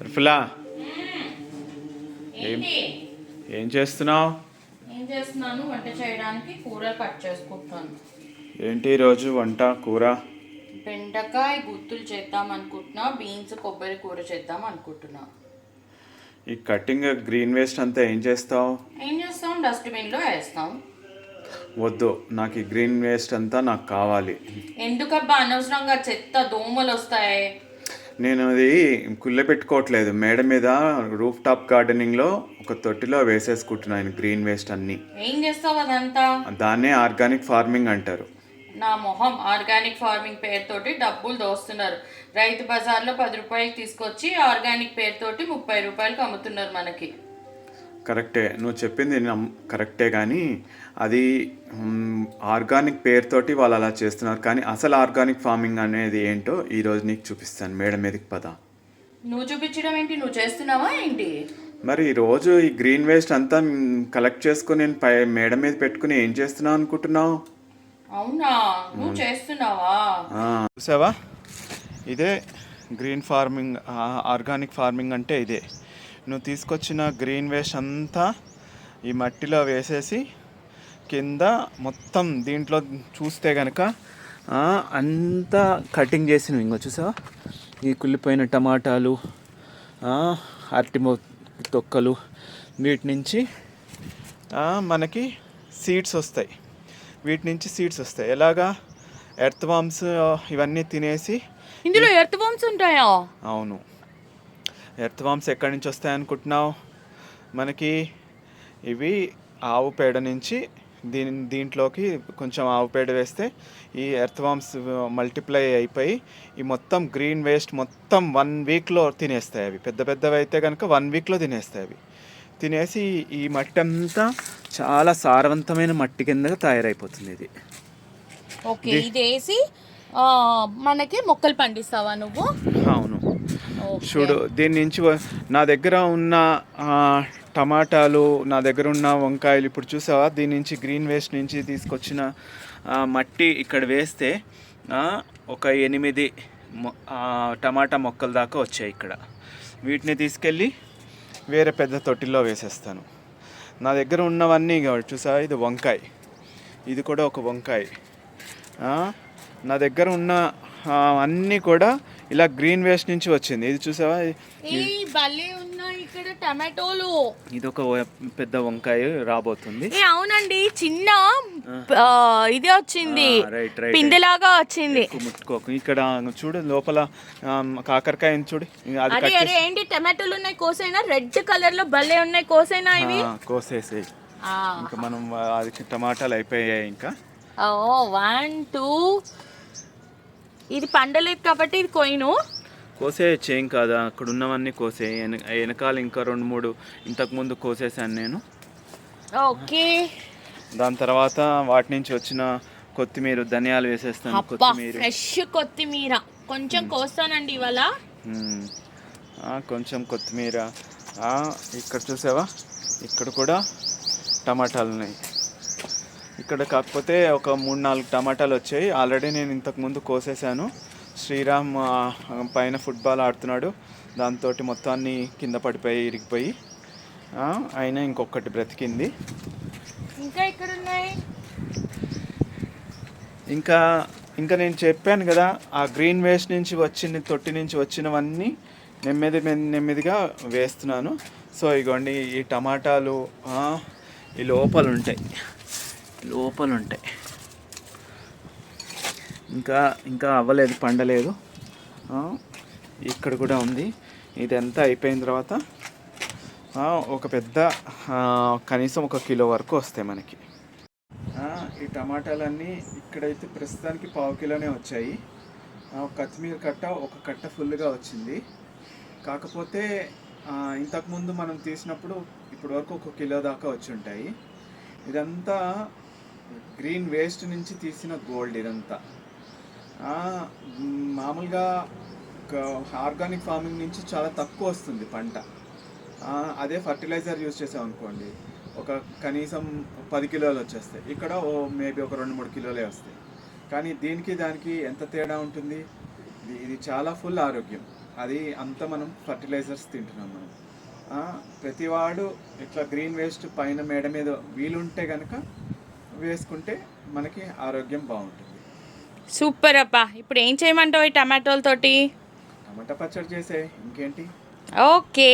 రిఫులా ఏం ఏంటి ఏం చేస్తున్నావు? ఏం చేస్తున్నాను? వంట చేయడానికి కూరలు కట్ చేసుకుంటాను. ఏంటి ఈరోజు వంట కూర? బెండకాయ గుత్తులు చేద్దాం అనుకుంటున్నా, బీన్స్ కొబ్బరి కూర చేద్దాం అనుకుంటున్నా. ఈ కటింగ్ గ్రీన్ వేస్ట్ అంతా ఏం చేస్తావు? ఏం చేస్తాం? డస్ట్బిన్లో వేస్తాం. వద్దు, నాకు ఈ గ్రీన్ వేస్ట్ అంతా నాకు కావాలి. ఎందుకబ్బా అనవసరంగా చెత్త దోమలు వస్తాయి? నేను అది కుళ్ళ పెట్టుకోవట్లేదు, మేడ మీద రూఫ్ టాప్ గార్డెనింగ్లో ఒక తొట్టిలో వేసేసుకుంటున్నాను గ్రీన్ వేస్ట్ అన్నీ. ఏం చేస్తావు అదంతా? దాన్నే ఆర్గానిక్ ఫార్మింగ్ అంటారు. నా మొహం, ఆర్గానిక్ ఫార్మింగ్ పేరుతోటి డబ్బులు దోస్తున్నారు. రైతు బజార్లో 10 రూపాయలకి తీసుకొచ్చి ఆర్గానిక్ పేరుతోటి 30 రూపాయలకి అమ్ముతున్నారు మనకి. కరెక్టే, నువ్వు చెప్పింది కరెక్టే, కానీ అది ఆర్గానిక్ పేరుతోటి వాళ్ళు అలా చేస్తున్నారు. కానీ అసలు ఆర్గానిక్ ఫార్మింగ్ అనేది ఏంటో ఈరోజు నీకు చూపిస్తాను. మేడ మీదకి పద. నువ్వు చూపించడం ఏంటి? నువ్వు చేస్తున్నావా ఏంటి? మరి ఈరోజు ఈ గ్రీన్ వేస్ట్ అంతా కలెక్ట్ చేసుకుని నేను మేడ మీద పెట్టుకుని ఏం చేస్తున్నావు అనుకుంటున్నావు? అవునా, నువ్వు చేస్తున్నావా? చూసావా, ఇదే గ్రీన్ ఫార్మింగ్, ఆర్గానిక్ ఫార్మింగ్ అంటే ఇదే. నువ్వు తీసుకొచ్చిన గ్రీన్ వేస్ట్ అంతా ఈ మట్టిలో వేసేసి కింద మొత్తం దీంట్లో చూస్తే కనుక అంతా కటింగ్ చేసినవి. ఇంకో చూసావా, ఈ కుళ్ళిపోయిన టమాటాలు, అరటి తొక్కలు, వీటి నుంచి మనకి సీడ్స్ వస్తాయి. వీటి నుంచి సీడ్స్ వస్తాయి. ఎలాగా? ఎర్త్ వామ్స్ ఇవన్నీ తినేసి. ఇందులో ఎర్త్ వామ్స్ ఉంటాయా? అవును. ఎర్త్ వామ్స్ ఎక్కడి నుంచి వస్తాయి అనుకుంటున్నావు? మనకి ఇవి ఆవు పేడ నుంచి దీంట్లోకి కొంచెం ఆవు పేడ వేస్తే ఈ ఎర్త్ వామ్స్ మల్టిప్లై అయిపోయి ఈ మొత్తం గ్రీన్ వేస్ట్ మొత్తం 1 వీక్లో తినేస్తాయి. అవి పెద్ద పెద్దవి అయితే కనుక 1 వీక్లో తినేస్తాయి. అవి తినేసి ఈ మట్టి అంతా చాలా సారవంతమైన మట్టి కింద తయారైపోతుంది. ఇది ఓకే, ఇది వేసి మనకి మొక్కలు పండిస్తావా నువ్వు? అవును. చూడు, దీని నుంచి నా దగ్గర ఉన్న టమాటాలు, నా దగ్గర ఉన్న వంకాయలు, ఇప్పుడు చూసావా, దీని నుంచి గ్రీన్ వేస్ట్ నుంచి తీసుకొచ్చిన మట్టి ఇక్కడ వేస్తే ఒక 8 టమాటా మొక్కల దాకా వచ్చాయి ఇక్కడ. వీటిని తీసుకెళ్ళి వేరే పెద్ద తొట్టిలో వేసేస్తాను. నా దగ్గర ఉన్నవన్నీ చూసావా, ఇది వంకాయ, ఇది కూడా ఒక వంకాయ. నా దగ్గర ఉన్న అన్నీ కూడా ఇలా గ్రీన్ వేస్ట్ నుంచి వచ్చింది. ఇది చూసావా, ఇక్కడ టమాటోలు, ఇది ఒక పెద్ద వంకాయ రాబోతుంది. అవునండి, చిన్న ఇది వచ్చింది, పిందెలాగా వచ్చింది. ముట్టుకోకు. ఇక్కడ చూడు, లోపల కాకరకాయ చూడు. అదే ఏంటి, టమాటోలు ఉన్నాయి, కోసైనా రెడ్ కలర్ లో భలే ఉన్నాయి, కోసైనా ఇవి కోసేసి ఇంకా మనం అది టమాటాలు అయిపోయాయి. ఇంకా 1 2 ఇది పండలేదు కాబట్టి ఇది కోసేయచ్చు, ఏం కాదా. అక్కడ ఉన్నవన్నీ కోసే, వెనకాల ఇంకా 2 3 ఇంతకుముందు కోసేసాను నేను. ఓకే, దాని తర్వాత వాటి నుంచి వచ్చిన కొత్తిమీర, ధనియాలు వేసేస్తాను. కొత్తిమీర, ఫ్రెష్ కొత్తిమీర కొంచెం కోస్తానండి ఇవాళ. కొంచెం కొత్తిమీర. ఇక్కడ చూసావా, ఇక్కడ కూడా టమాటాలు ఉన్నాయి. ఇక్కడ కాకపోతే ఒక 3 4 టమాటాలు వచ్చాయి. ఆల్రెడీ నేను ఇంతకుముందు కోసేసాను. శ్రీరామ్ పైన ఫుట్బాల్ ఆడుతున్నాడు, దాంతో మొత్తాన్ని కింద పడిపోయి ఇరిగిపోయి, అయినా ఇంకొకటి బ్రతికింది. ఇంకా ఇక్కడ ఉన్నాయి. ఇంకా నేను చెప్పాను కదా, ఆ గ్రీన్ వేస్ట్ నుంచి వచ్చిన తొట్టి నుంచి వచ్చినవన్నీ నెమ్మదిగా వేస్తున్నాను. సో ఇగోండి, ఈ టమాటాలు ఈ లోపల ఉంటాయి. ఇంకా అవ్వలేదు, పండలేదు. ఇక్కడ కూడా ఉంది. ఇదంతా అయిపోయిన తర్వాత ఒక పెద్ద కనీసం 1 కిలో వరకు వస్తాయి మనకి. ఈ టమాటాలన్నీ ఇక్కడైతే ప్రస్తుతానికి 1/2 కిలోనే వచ్చాయి. కొత్తిమీర కట్ట 1 కట్ట ఫుల్గా వచ్చింది. కాకపోతే ఇంతకుముందు మనం తీసినప్పుడు ఇప్పటి వరకు 1 కిలో దాకా వచ్చి ఉంటాయి. ఇదంతా గ్రీన్ వేస్ట్ నుంచి తీసిన గోల్డ్. ఇదంతా మామూలుగా ఆర్గానిక్ ఫార్మింగ్ నుంచి చాలా తక్కువ వస్తుంది పంట. అదే ఫర్టిలైజర్ యూజ్ చేసాం అనుకోండి, కనీసం 10 కిలోలు వచ్చేస్తాయి. ఇక్కడ మేబీ ఒక 2 3 కిలోలే వస్తాయి. కానీ దీనికి దానికి ఎంత తేడా ఉంటుంది? ఇది చాలా ఫుల్ ఆరోగ్యం. అది అంతా మనం ఫర్టిలైజర్స్ తింటున్నాం మనం. ప్రతివాడు ఇట్లా గ్రీన్ వేస్ట్ పైన మేడ మీద వీలుంటే కనుక వేసుకుంటే మనకి ఆరోగ్యం బాగుంటుంది. సూపర్ అబ్బా. ఇప్పుడు ఏం చేయమంటావు ఈ టమాటోలతోటి? టమాటా పచ్చడి చేసే ఇంకేంటి. ఓకే.